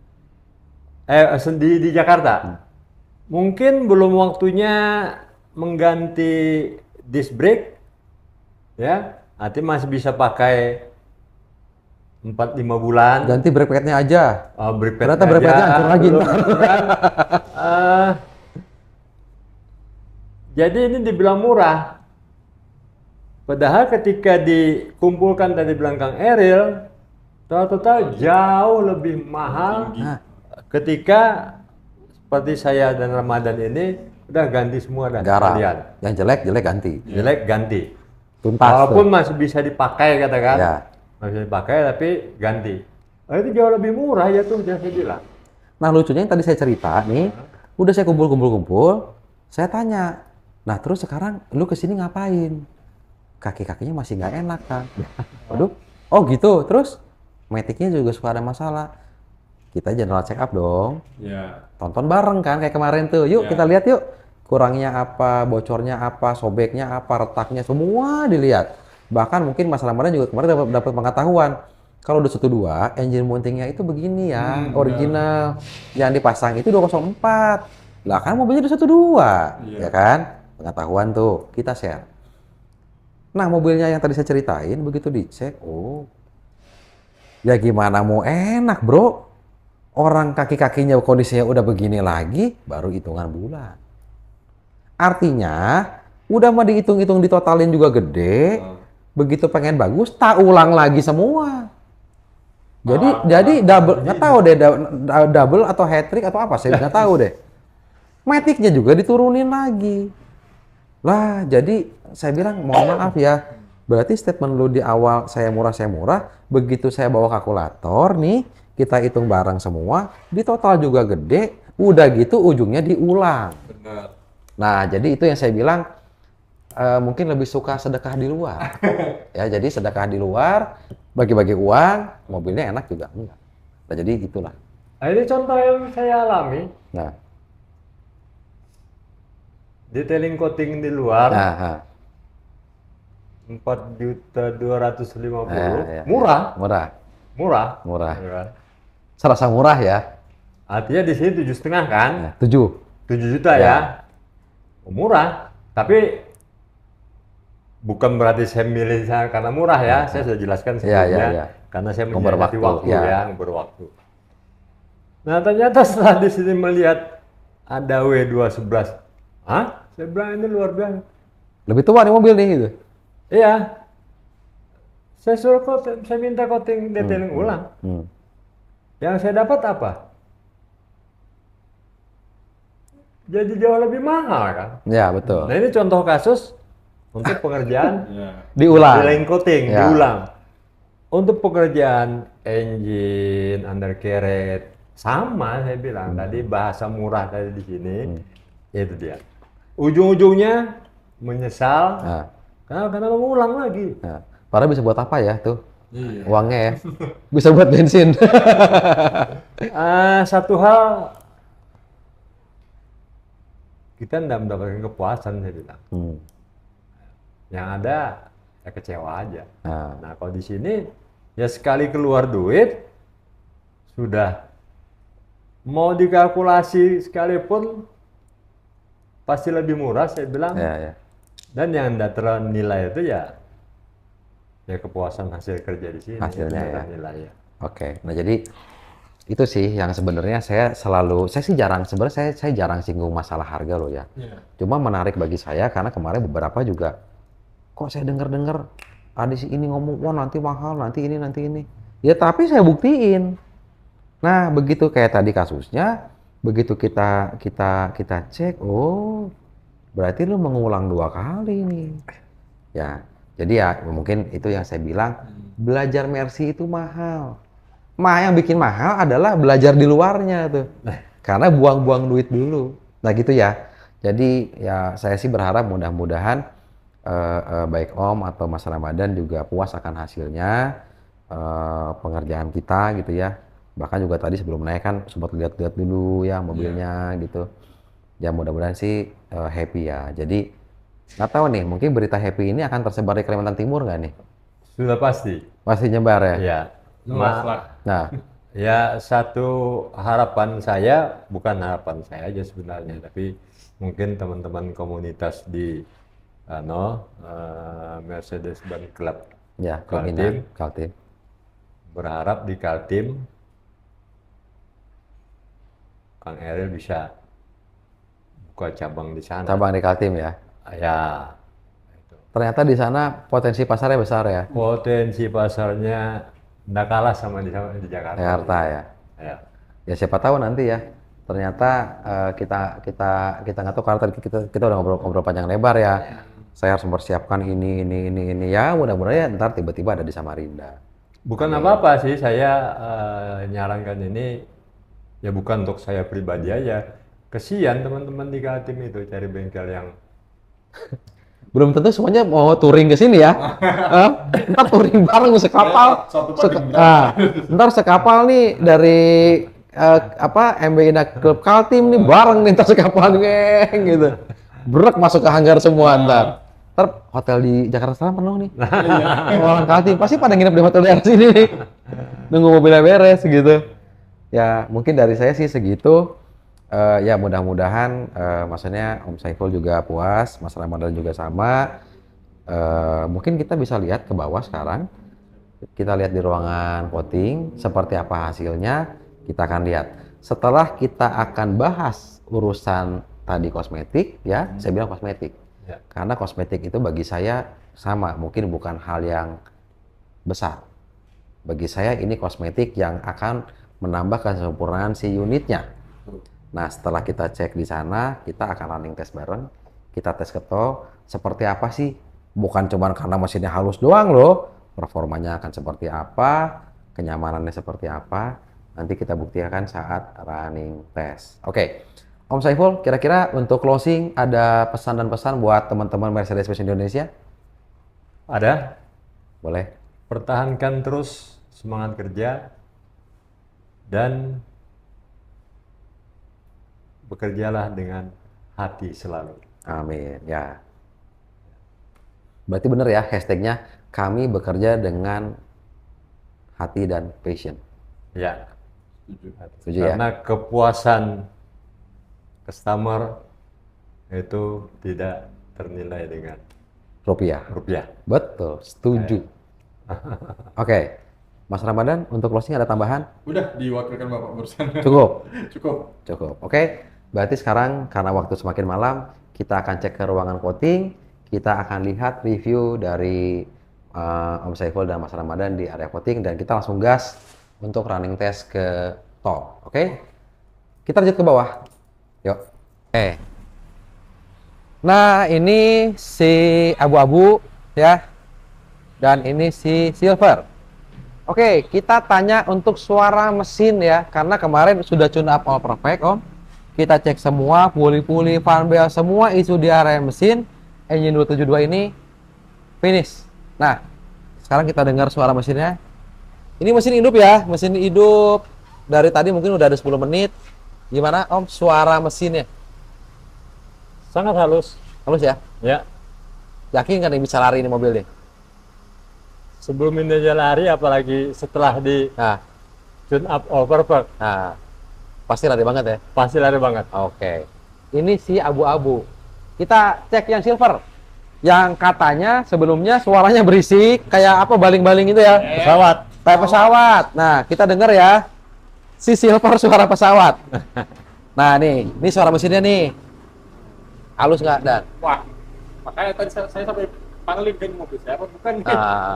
[SPEAKER 2] di Jakarta, mungkin belum waktunya mengganti disc brake, ya, nanti masih bisa pakai 4-5 bulan.
[SPEAKER 1] Ganti brake padnya aja.
[SPEAKER 2] Brake
[SPEAKER 1] Ternyata brake padnya hancur lagi.
[SPEAKER 2] Jadi ini dibilang murah. Padahal ketika dikumpulkan tadi bilang Kang Eril, total jauh lebih mahal ketika seperti saya dan Ramadan ini udah ganti semua dan
[SPEAKER 1] Garang.
[SPEAKER 2] kalian.
[SPEAKER 1] Yang jelek ganti.
[SPEAKER 2] Jelek ganti.
[SPEAKER 1] Tuntas.
[SPEAKER 2] Walaupun masih bisa dipakai katakan.
[SPEAKER 1] Ya.
[SPEAKER 2] Masih dipakai tapi ganti. Itu jauh lebih murah ya tuh yang saya bilang.
[SPEAKER 1] Nah lucunya yang tadi saya cerita nih, udah saya kumpul, saya tanya, nah terus sekarang lu kesini ngapain? Kaki-kakinya masih nggak enak kan? Waduh, oh gitu, terus metiknya juga suka ada masalah. Kita general check up dong, tonton bareng kan kayak kemarin tuh, yuk kita lihat yuk, kurangnya apa, bocornya apa, sobeknya apa, retaknya, semua dilihat. Bahkan mungkin Mas Ramadan juga kemarin dapat pengetahuan. Kalau udah 12, engine mountingnya itu begini ya, original. Yang dipasang itu 204. Lah kan mobilnya udah 12, ya kan? Pengetahuan tuh, kita share. Nah mobilnya yang tadi saya ceritain, begitu dicek, oh. Ya gimana mau enak bro? Orang kaki-kakinya kondisinya udah begini lagi, baru hitungan bulan. Artinya, udah mah dihitung-hitung ditotalin juga gede. Begitu pengen bagus, tak ulang lagi semua. Jadi double, nggak tahu deh double atau hat trick atau apa, saya nggak tahu deh. Maticnya juga diturunin lagi. Lah, jadi saya bilang mohon maaf ya. Berarti statement lu di awal saya murah, begitu saya bawa kalkulator nih, kita hitung barang semua, di total juga gede, Udah gitu ujungnya diulang.
[SPEAKER 3] Benar.
[SPEAKER 1] Nah, jadi itu yang saya bilang mungkin lebih suka sedekah di luar. Ya, jadi sedekah di luar, bagi-bagi uang, mobilnya enak juga enggak. Nah, jadi itulah.
[SPEAKER 2] Nah, ini contoh yang saya alami.
[SPEAKER 1] Nah,
[SPEAKER 2] Detailing coating di luar
[SPEAKER 1] nah,
[SPEAKER 2] 4.250.000,
[SPEAKER 1] ya.
[SPEAKER 2] murah,
[SPEAKER 1] Murah,
[SPEAKER 2] murah,
[SPEAKER 1] murah.
[SPEAKER 2] ya kan?
[SPEAKER 1] Serasa murah ya.
[SPEAKER 2] Artinya di sini 7,5 kan,
[SPEAKER 1] Nah, 7.
[SPEAKER 2] 7 juta ya, murah. Tapi bukan berarti saya milih karena murah ya, saya sudah jelaskan sebelumnya,
[SPEAKER 1] ya.
[SPEAKER 2] karena saya
[SPEAKER 1] Ngobar
[SPEAKER 2] menghayati
[SPEAKER 1] waktu,
[SPEAKER 2] waktu
[SPEAKER 1] ya.
[SPEAKER 2] ya, berwaktu. Nah ternyata setelah di sini melihat ada W211, hah? Saya bilang ini luar biasa.
[SPEAKER 1] Lebih tua nih mobil nih gitu.
[SPEAKER 2] Iya, saya suruh coating, saya minta coating detailing ulang.
[SPEAKER 1] Hmm.
[SPEAKER 2] Yang saya dapat apa? Jadi jauh lebih mahal kan?
[SPEAKER 1] Ya, betul.
[SPEAKER 2] Nah ini contoh kasus untuk pengerjaan
[SPEAKER 1] Diulang.
[SPEAKER 2] detailing coating,
[SPEAKER 1] Ya.
[SPEAKER 2] diulang. Untuk pekerjaan engine, undercarriage, sama saya bilang tadi bahasa murah tadi di sini, itu dia. Ujung-ujungnya menyesal
[SPEAKER 1] Nah,
[SPEAKER 2] karena mengulang lagi.
[SPEAKER 1] nah. Padahal bisa buat apa ya tuh?
[SPEAKER 3] Iya.
[SPEAKER 1] Uangnya ya. Bisa buat bensin.
[SPEAKER 2] Satu hal kita tidak mendapatkan kepuasan saya bilang. Yang ada ya kecewa aja. Nah kalau di sini ya sekali keluar duit sudah mau dikalkulasi sekalipun pasti lebih murah saya bilang.
[SPEAKER 1] Ya.
[SPEAKER 2] Dan yang tidak ternilai itu ya kepuasan hasil kerja di sini.
[SPEAKER 1] Hasilnya ya.
[SPEAKER 2] Nilai ya.
[SPEAKER 1] Oke. Nah, jadi itu sih yang sebenarnya saya sih jarang, sebenarnya saya jarang singgung masalah harga loh ya. Cuma menarik bagi saya karena kemarin beberapa juga kok saya dengar ada si ini ngomong wah nanti mahal, nanti ini. Ya tapi saya buktiin. Nah, begitu kayak tadi kasusnya, begitu kita cek, oh berarti lu mengulang 2 kali nih. Ya, jadi ya mungkin itu yang saya bilang belajar Mercy itu mahal. Yang bikin mahal adalah belajar di luarnya tuh. Karena buang-buang duit dulu. Nah gitu ya. Jadi ya saya sih berharap mudah-mudahan baik Om atau Mas Ramadan juga puas akan hasilnya pengerjaan kita gitu ya. Bahkan juga tadi sebelum naik kan sempat lihat-lihat dulu ya mobilnya gitu. Ya mudah-mudahan sih happy ya. Jadi nggak tahu nih, mungkin berita happy ini akan tersebar di Kalimantan Timur nggak nih?
[SPEAKER 2] Sudah pasti.
[SPEAKER 1] Pasti nyebar ya?
[SPEAKER 2] Ya.
[SPEAKER 1] Nah,
[SPEAKER 2] ya satu harapan saya, bukan harapan saya aja sebenarnya, tapi mungkin teman-teman komunitas di Mercedes-Benz Club
[SPEAKER 1] ya, Kaltim.
[SPEAKER 2] Berharap di Kaltim Kang Eril bisa buka cabang di sana.
[SPEAKER 1] Cabang di Kaltim ya?
[SPEAKER 2] Ya. Itu.
[SPEAKER 1] Ternyata di sana potensi pasarnya besar ya?
[SPEAKER 2] Potensi pasarnya nggak kalah sama di Jakarta.
[SPEAKER 1] Jakarta ya?
[SPEAKER 2] Ya.
[SPEAKER 1] Ya siapa tahu nanti ya. Ternyata kita nggak tahu karena kita udah ngobrol panjang lebar ya. Saya harus mempersiapkan ini ya. Mudah-mudahan ya ntar tiba-tiba ada di Samarinda.
[SPEAKER 2] Bukan apa-apa sih, saya nyarankan ini ya bukan untuk saya pribadi aja. Kesian teman-teman di Kaltim itu cari bengkel yang
[SPEAKER 1] Belum tentu semuanya mau touring ke sini ya. Ntar touring bareng sekapal. Ntar sekapal nih dari MB Indah Club Kaltim nih bareng nih ntar sekapal geng gitu. Brek masuk ke hanggar semua ntar. Ntar hotel di Jakarta Selatan penuh nih. Orang Kaltim pasti pada nginep di hotel daerah sini nih. Nunggu mobilnya beres gitu. Ya mungkin dari saya sih segitu. Ya mudah-mudahan maksudnya Om Saiful juga puas, Mas Ramadan juga sama. Mungkin kita bisa lihat ke bawah sekarang. Kita lihat di ruangan voting seperti apa hasilnya. Kita akan lihat. Setelah kita akan bahas urusan tadi kosmetik ya, saya bilang kosmetik. Ya. Karena kosmetik itu bagi saya sama, mungkin bukan hal yang besar. Bagi saya ini kosmetik yang akan menambah kesempurnaan si unitnya. Nah, setelah kita cek di sana, kita akan running test bareng. Kita tes keto, seperti apa sih? Bukan cuma karena mesinnya halus doang loh. Performanya akan seperti apa, kenyamanannya seperti apa. Nanti kita buktikan saat running test. Oke. Om Saiful, kira-kira untuk closing ada pesan dan pesan buat teman-teman Mercedes-Benz Indonesia?
[SPEAKER 2] Ada.
[SPEAKER 1] Boleh.
[SPEAKER 2] Pertahankan terus semangat kerja dan bekerjalah dengan hati selalu.
[SPEAKER 1] Amin. Ya. Berarti benar ya hashtagnya, kami bekerja dengan hati dan passion.
[SPEAKER 2] Ya.
[SPEAKER 1] Setuju ya?
[SPEAKER 2] Karena kepuasan customer itu tidak ternilai dengan
[SPEAKER 1] Rupiah.
[SPEAKER 2] rupiah.
[SPEAKER 1] Betul, setuju. Oke. Mas Ramadan, untuk closing ada tambahan?
[SPEAKER 3] Udah diwakilkan Bapak barusan.
[SPEAKER 1] Cukup?
[SPEAKER 3] Cukup.
[SPEAKER 1] Cukup. Oke. Berarti sekarang karena waktu semakin malam, kita akan cek ke ruangan coating. Kita akan lihat review dari Om Saiful dan Mas Ramadan di area coating, dan kita langsung gas untuk running test ke tol. Oke? Kita lanjut ke bawah. Yuk. Nah, ini si abu-abu ya. Dan ini si silver. Oke, kita tanya untuk suara mesin ya, karena kemarin sudah tune up all perfect, Om. Kita cek semua, puli-puli, fan bell, semua isu di area mesin, engine 272 ini finish. Nah, sekarang kita dengar suara mesinnya. Ini mesin hidup ya, mesin hidup dari tadi mungkin udah ada 10 menit. Gimana Om, suara mesinnya?
[SPEAKER 2] Sangat halus.
[SPEAKER 1] Halus ya?
[SPEAKER 2] Ya.
[SPEAKER 1] Yakin kan ini bisa lari ini mobil nih?
[SPEAKER 2] Sebelum ini aja lari, apalagi setelah di
[SPEAKER 1] Nah,
[SPEAKER 2] tune up all perfect,
[SPEAKER 1] nah, pasti lari banget ya?
[SPEAKER 2] pasti lari banget.
[SPEAKER 1] Oke. Ini si abu-abu. Kita cek yang silver. Yang katanya sebelumnya suaranya berisik, kayak apa baling-baling itu ya?
[SPEAKER 2] Pesawat.
[SPEAKER 1] Kayak pesawat. Nah, kita dengar ya. Si silver suara pesawat. Nah, ini suara mesinnya nih. Halus nggak, Dan?
[SPEAKER 3] Wah, makanya tadi saya sampai pangling kan mobil saya apa bukan nih?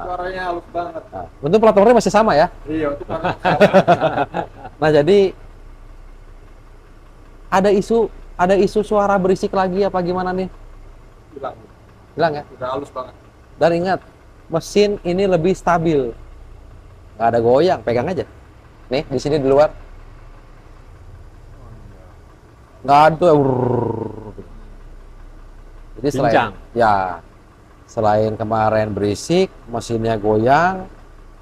[SPEAKER 3] Suaranya halus banget.
[SPEAKER 1] Nah, untuk plat nomornya masih sama ya?
[SPEAKER 3] Iya, itu karena
[SPEAKER 1] Nah, jadi ada isu suara berisik lagi apa gimana nih?
[SPEAKER 3] hilang.
[SPEAKER 1] Bilang ya.
[SPEAKER 3] Udah halus banget.
[SPEAKER 1] Dan ingat, mesin ini lebih stabil. Nggak ada goyang, pegang aja. Nih, di sini di luar. Nggak ada. Jadi
[SPEAKER 2] Pincang.
[SPEAKER 1] Selain kemarin berisik, mesinnya goyang,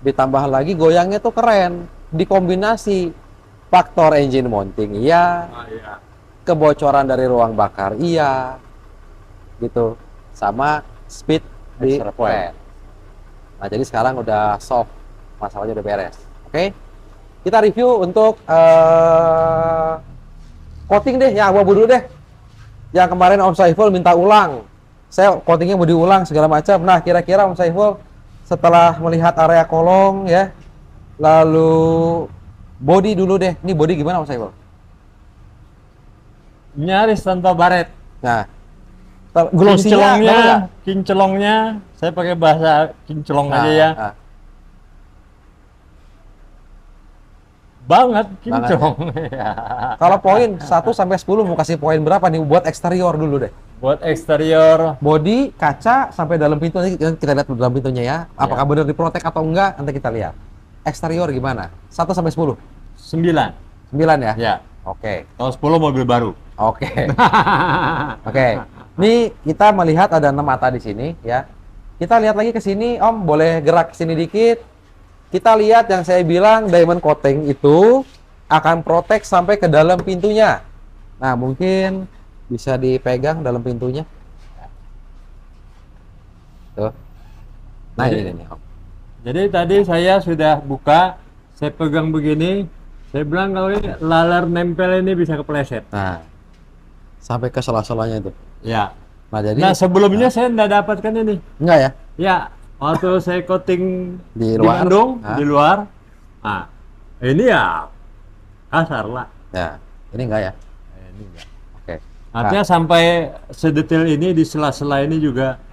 [SPEAKER 1] ditambah lagi goyangnya tuh keren. Dikombinasi faktor engine mounting, iya.
[SPEAKER 3] Iya.
[SPEAKER 1] Kebocoran dari ruang bakar, iya. Gitu. Sama speed di
[SPEAKER 2] Extra
[SPEAKER 1] Nah, jadi sekarang udah soft, masalahnya udah beres. Oke? Kita review untuk coating deh, yang abu-abu dulu deh. Yang kemarin Om Saiful minta ulang. Saya coatingnya mau diulang segala macam. Nah, kira-kira Om Saiful setelah melihat area kolong ya, lalu body dulu deh. Ini body gimana Om Saiful?
[SPEAKER 2] Nyaris tanpa baret.
[SPEAKER 1] Nah, glossy-nya dapat nggak?
[SPEAKER 2] Kincelongnya, saya pakai bahasa kincelong aja ya.
[SPEAKER 1] Nah.
[SPEAKER 2] Banget kinclong. Ya.
[SPEAKER 1] Kalau poin 1 sampai 10 mau kasih poin berapa nih buat eksterior dulu deh?
[SPEAKER 2] Buat eksterior
[SPEAKER 1] Body, kaca sampai dalam pintu, nanti kita lihat dalam pintunya ya. Apakah benar diprotek atau enggak, nanti kita lihat. Eksterior gimana? 1 sampai 10?
[SPEAKER 2] 9.
[SPEAKER 1] 9 ya?
[SPEAKER 2] Ya.
[SPEAKER 1] Oke.
[SPEAKER 2] Kalau 10 mobil baru.
[SPEAKER 1] Oke. Oke. Ini kita melihat ada 6 mata di sini ya. Kita lihat lagi ke sini, Om, boleh gerak ke sini dikit. Kita lihat yang saya bilang diamond coating itu akan protek sampai ke dalam pintunya. Nah, mungkin bisa dipegang dalam pintunya. Tuh. Nah,
[SPEAKER 2] Jadi-
[SPEAKER 1] ini nih, Om.
[SPEAKER 2] Jadi tadi saya sudah buka, saya pegang begini, saya bilang kalau ini laler nempel ini bisa kepleset.
[SPEAKER 1] Nah, sampai ke sela-selanya itu.
[SPEAKER 2] Ya.
[SPEAKER 1] Nah, jadi
[SPEAKER 2] Nah sebelumnya saya tidak dapatkan ini.
[SPEAKER 1] enggak ya?
[SPEAKER 2] Ya, waktu saya coating
[SPEAKER 1] Di luar?
[SPEAKER 2] Bandung,
[SPEAKER 1] Hah?
[SPEAKER 2] di luar. Nah, ini ya kasar lah.
[SPEAKER 1] Ya, ini enggak ya?
[SPEAKER 2] Ini enggak.
[SPEAKER 1] Oke.
[SPEAKER 2] Artinya sampai sedetail ini di sela-sela ini juga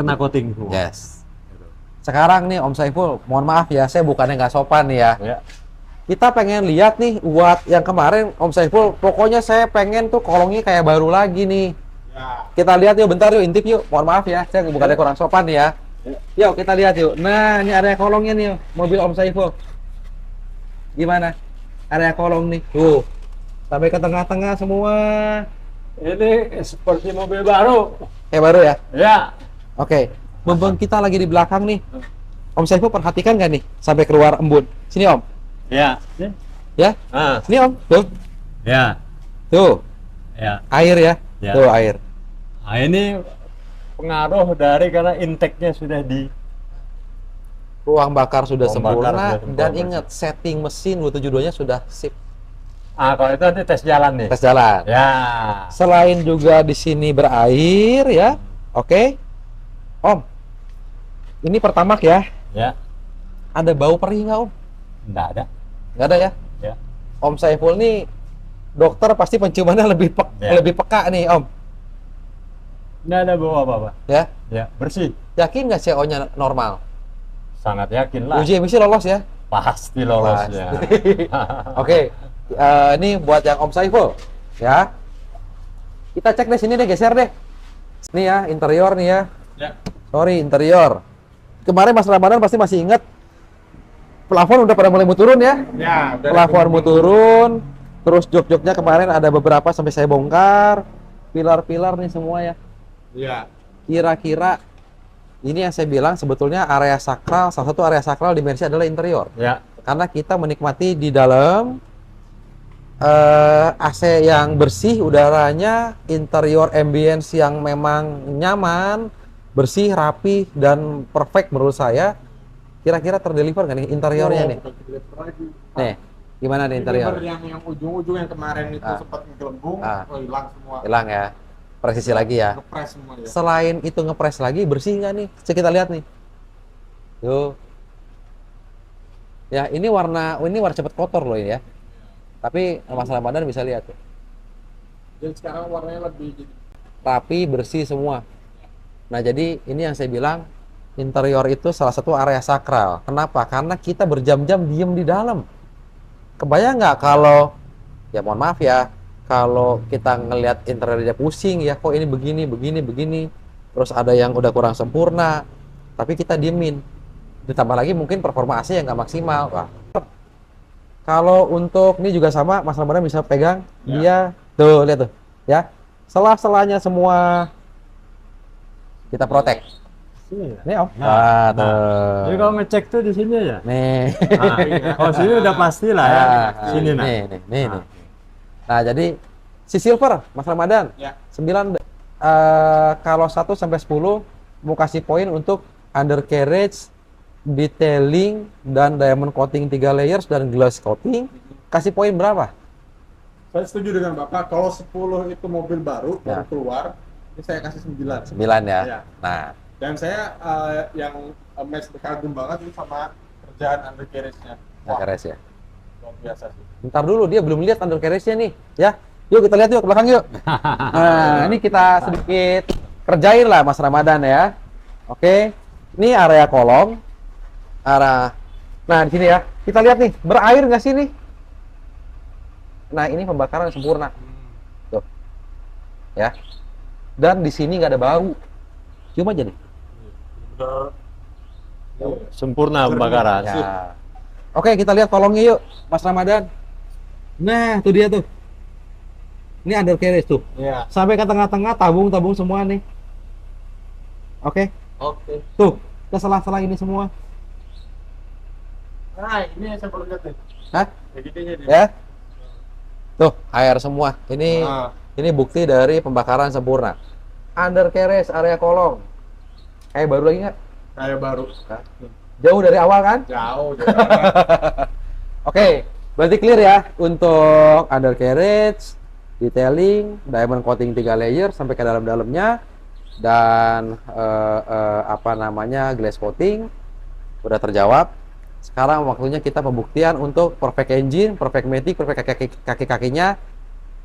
[SPEAKER 2] kena coating semua.
[SPEAKER 1] Yes. Sekarang nih Om Saiful, mohon maaf ya, saya bukannya nggak sopan nih ya.
[SPEAKER 2] Ya.
[SPEAKER 1] Kita pengen lihat nih buat yang kemarin Om Saiful, pokoknya saya pengen tuh kolongnya kayak baru lagi nih.
[SPEAKER 3] Ya.
[SPEAKER 1] Kita lihat yuk, bentar yuk, intip yuk. Mohon maaf ya, saya bukannya kurang sopan nih ya. Yuk kita lihat yuk. Nah, ini area kolongnya nih, mobil Om Saiful. Gimana? area kolong nih. Tuh. Sampai ke tengah-tengah semua.
[SPEAKER 2] Ini seperti mobil baru.
[SPEAKER 1] Kayak baru ya?
[SPEAKER 2] Ya.
[SPEAKER 1] Oke. Mumpung kita lagi di belakang nih. Om Saiful perhatikan nggak nih sampai keluar embun? Sini Om.
[SPEAKER 2] Ya.
[SPEAKER 1] Ya. Sini Om. Tuh.
[SPEAKER 2] Ya.
[SPEAKER 1] Tuh.
[SPEAKER 2] Ya.
[SPEAKER 1] Air ya.
[SPEAKER 2] Ya.
[SPEAKER 1] Tuh air.
[SPEAKER 2] Nah, ini pengaruh dari karena intake-nya sudah di
[SPEAKER 1] Ruang bakar sudah
[SPEAKER 2] Ruang bakar
[SPEAKER 1] sempurna
[SPEAKER 2] sudah sempurna.
[SPEAKER 1] dan ingat setting mesin 272-nya sudah sip.
[SPEAKER 2] kalau itu nanti tes jalan nih.
[SPEAKER 1] Tes jalan.
[SPEAKER 2] Ya.
[SPEAKER 1] Selain juga di sini berair ya. Oke. Om. Ini pertamax ya.
[SPEAKER 2] Ya.
[SPEAKER 1] Ada bau perih nggak Om?
[SPEAKER 2] Enggak ada.
[SPEAKER 1] Nggak ada ya?
[SPEAKER 2] Ya.
[SPEAKER 1] Om Saiful nih dokter pasti penciumannya
[SPEAKER 2] Ya.
[SPEAKER 1] lebih peka nih Om.
[SPEAKER 2] Enggak ada bau apa-apa.
[SPEAKER 1] Ya.
[SPEAKER 2] Ya, bersih.
[SPEAKER 1] Yakin nggak CO-nya normal?
[SPEAKER 2] Sangat yakin lah.
[SPEAKER 1] Uji emisi lolos ya?
[SPEAKER 2] Pasti lolosnya.
[SPEAKER 1] Oke. Ini buat yang Om Saiful ya. Kita cek deh sini deh, geser deh. Ini ya interior nih ya.
[SPEAKER 3] Ya.
[SPEAKER 1] Sorry, interior. Kemarin Mas Ramadan pasti masih ingat plafon udah pada mulai mau turun ya.
[SPEAKER 3] Ya, udah
[SPEAKER 1] Plafon mau turun. Terus jok-joknya kemarin ada beberapa sampai saya bongkar. Pilar-pilar nih semua ya.
[SPEAKER 3] Iya.
[SPEAKER 1] Kira-kira ini yang saya bilang sebetulnya area sakral, salah satu area sakral di Mercy adalah interior.
[SPEAKER 2] Ya.
[SPEAKER 1] Karena kita menikmati di dalam AC yang bersih, udaranya, interior ambience yang memang nyaman, bersih, rapi, dan perfect menurut saya. Kira-kira terdeliver nggak nih interiornya nih? Nih, gimana nih interior?
[SPEAKER 3] Yang ujung-ujung yang kemarin itu sempat ngelembung, hilang semua.
[SPEAKER 1] Hilang ya, presisi lagi ya.
[SPEAKER 3] Ngepres semua ya.
[SPEAKER 1] Selain itu ngepres lagi, bersih nggak nih? Coba kita lihat nih. Tuh. Ya, ini warna cepet kotor loh ini ya. Tapi Mas Ramadan bisa lihat tuh.
[SPEAKER 3] Jadi sekarang warnanya lebih
[SPEAKER 1] Rapi, bersih semua. Nah, jadi ini yang saya bilang interior itu salah satu area sakral. Kenapa? Karena kita berjam-jam diem di dalam. Kebayang nggak kalau, ya mohon maaf ya, kalau kita ngelihat interiornya pusing ya, kok ini begini. Terus ada yang udah kurang sempurna, tapi kita diemin. Ditambah lagi mungkin performa AC yang nggak maksimal. Wah. Kalau untuk ini juga sama, Mas Ramadan bisa pegang, dia tuh lihat tuh, ya. Sela-selanya semua kita protek. Nih Om. Tuh.
[SPEAKER 2] Jadi kalau ngecek tuh di sini ya.
[SPEAKER 1] Nih.
[SPEAKER 2] Kalau sini udah pasti lah ya. Sini nah.
[SPEAKER 1] Nih. Nah, jadi si silver Mas Ramadan.
[SPEAKER 3] Ya.
[SPEAKER 1] 9 kalau 1 sampai 10 mau kasih poin untuk undercarriage, detailing dan diamond coating 3 layers dan glass coating. Kasih poin berapa?
[SPEAKER 3] Saya setuju dengan Bapak, kalau 10 itu mobil baru
[SPEAKER 1] Ya.
[SPEAKER 3] keluar, ini saya kasih 9.
[SPEAKER 1] 9 ya.
[SPEAKER 3] Ya.
[SPEAKER 1] Nah,
[SPEAKER 3] Dan saya yang kagum banget ini sama kerjaan undercarriage-nya. Wah,
[SPEAKER 1] undercarriage ya.
[SPEAKER 3] luar biasa sih.
[SPEAKER 1] Ntar dulu, dia belum lihat undercarriage-nya nih, ya. Yuk kita lihat yuk ke belakang yuk. Nah, ini kita sedikit kerjain lah Mas Ramadan ya. Oke. Ini area kolong. Nah, di sini ya. Kita lihat nih, berair nggak sih nih? Nah, ini pembakaran sempurna. Tuh. Ya. Dan di sini nggak ada bau. Cium aja nih.
[SPEAKER 2] Sempurna pembakaran.
[SPEAKER 1] Ya. Oke, kita lihat kolongnya yuk, Mas Ramadan. Nah, tuh dia tuh. Ini undercarriage tuh.
[SPEAKER 3] Iya.
[SPEAKER 1] Sampai ke tengah-tengah, tabung-tabung semua nih. Oke.
[SPEAKER 3] Oke.
[SPEAKER 1] Tuh, ke sela-sela ini semua.
[SPEAKER 3] Nah, ini yang saya baru lihat nih.
[SPEAKER 1] Hah?
[SPEAKER 3] Kayak gininya nih.
[SPEAKER 1] Ya. Tuh, air semua. Ini
[SPEAKER 3] Nah.
[SPEAKER 1] ini bukti dari pembakaran sempurna. Undercarriage area kolong. Kayak baru lagi nggak?
[SPEAKER 3] Kayak baru.
[SPEAKER 1] Jauh dari awal kan?
[SPEAKER 3] Jauh.
[SPEAKER 1] Oke, berarti clear ya untuk undercarriage, detailing, diamond coating 3 layer sampai ke dalam-dalamnya, dan glass coating udah terjawab. Sekarang waktunya kita pembuktian untuk perfect engine, perfect matic, perfect kaki-kakinya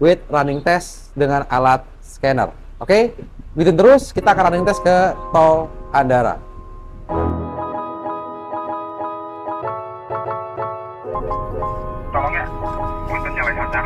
[SPEAKER 1] with running test dengan alat scanner. Oke, ikutin terus, kita akan running test ke tol Andara.
[SPEAKER 4] Tolong ya, untuk nyalain hotel.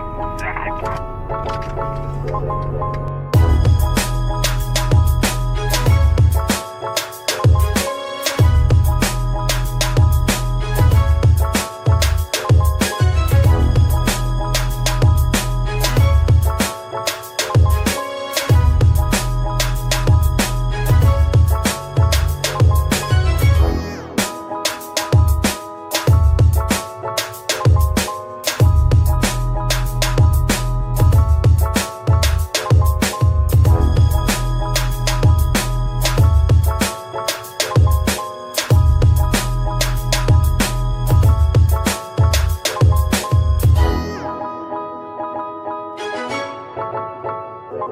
[SPEAKER 5] how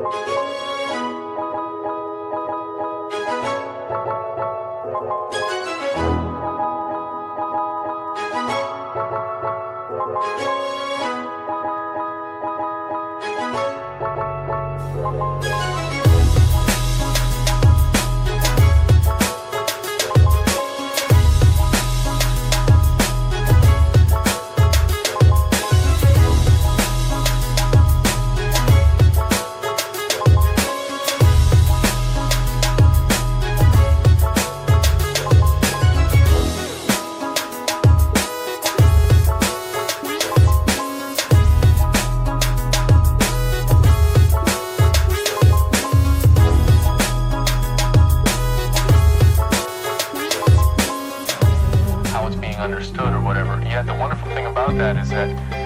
[SPEAKER 5] it's being understood or whatever. Yet the wonderful thing about that is that